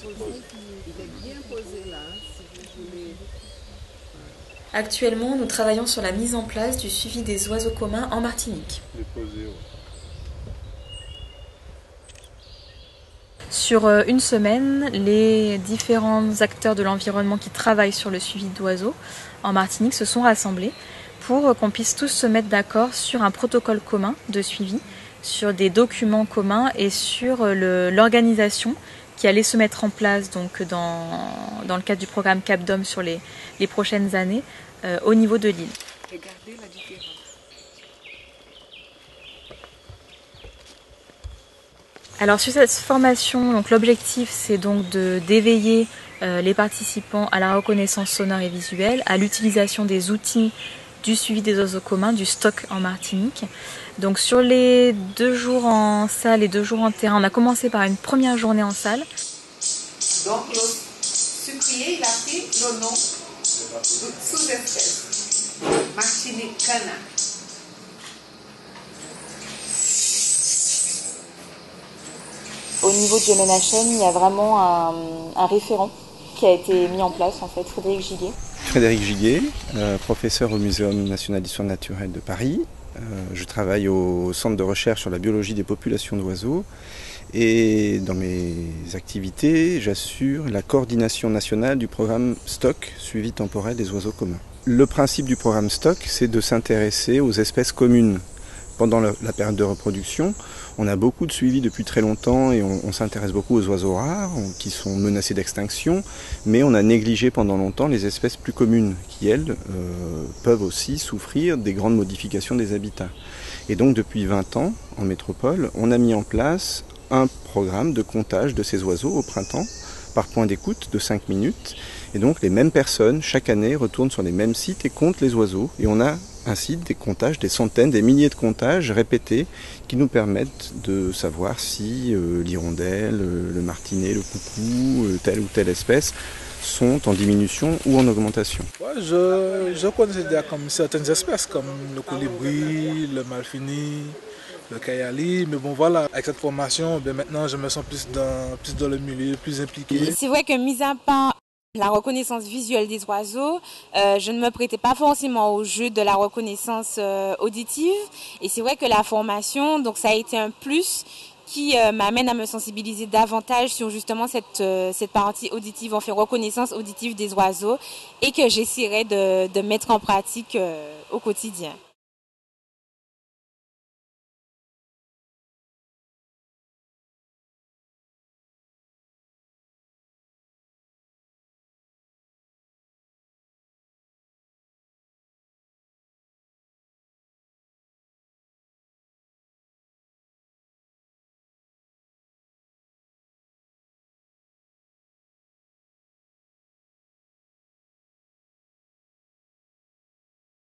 Il est bien posé là, si vous voulez. Actuellement, nous travaillons sur la mise en place du suivi des oiseaux communs en Martinique. Déposé, ouais. Sur une semaine, les différents acteurs de l'environnement qui travaillent sur le suivi d'oiseaux en Martinique se sont rassemblés pour qu'on puisse tous se mettre d'accord sur un protocole commun de suivi, sur des documents communs et sur l'organisation qui allait se mettre en place donc dans le cadre du programme CapDom sur les prochaines années au niveau de l'île. Regardez la différence. Alors sur cette formation, donc l'objectif c'est donc d'éveiller les participants à la reconnaissance sonore et visuelle, à l'utilisation des outils du suivi des oiseaux communs, du stock en Martinique. Donc sur les 2 jours en salle et 2 jours en terrain, on a commencé par une première journée en salle. Donc le sucrier, il a pris le nom de sous-espèce, Martinique Cana. Au niveau du MNHN, il y a vraiment un référent qui a été mis en place, en fait, Frédéric Giguet. Frédéric Giguet, professeur au Muséum national d'histoire naturelle de Paris. Je travaille au centre de recherche sur la biologie des populations d'oiseaux et dans mes activités, j'assure la coordination nationale du programme STOC, suivi temporel des oiseaux communs. Le principe du programme STOC, c'est de s'intéresser aux espèces communes. Pendant la période de reproduction, on a beaucoup de suivi depuis très longtemps et on s'intéresse beaucoup aux oiseaux rares qui sont menacés d'extinction, mais on a négligé pendant longtemps les espèces plus communes qui, elles, peuvent aussi souffrir des grandes modifications des habitats. Et donc depuis 20 ans, en métropole, on a mis en place un programme de comptage de ces oiseaux au printemps, par point d'écoute de 5 minutes. Et donc les mêmes personnes, chaque année, retournent sur les mêmes sites et comptent les oiseaux. Et on a ainsi des comptages, des centaines, des milliers de comptages répétés qui nous permettent de savoir si l'hirondelle, le martinet, le coucou, telle ou telle espèce sont en diminution ou en augmentation. Ouais, je connaissais déjà comme certaines espèces comme le colibri, le malfini, le kayali, mais bon voilà, avec cette formation, maintenant je me sens plus dans le milieu, plus impliqué. C'est vrai que mis à part la reconnaissance visuelle des oiseaux, je ne me prêtais pas forcément au jeu de la reconnaissance auditive. Et c'est vrai que la formation, donc ça a été un plus qui m'amène à me sensibiliser davantage sur justement cette partie auditive, enfin reconnaissance auditive des oiseaux, et que j'essaierai de mettre en pratique au quotidien.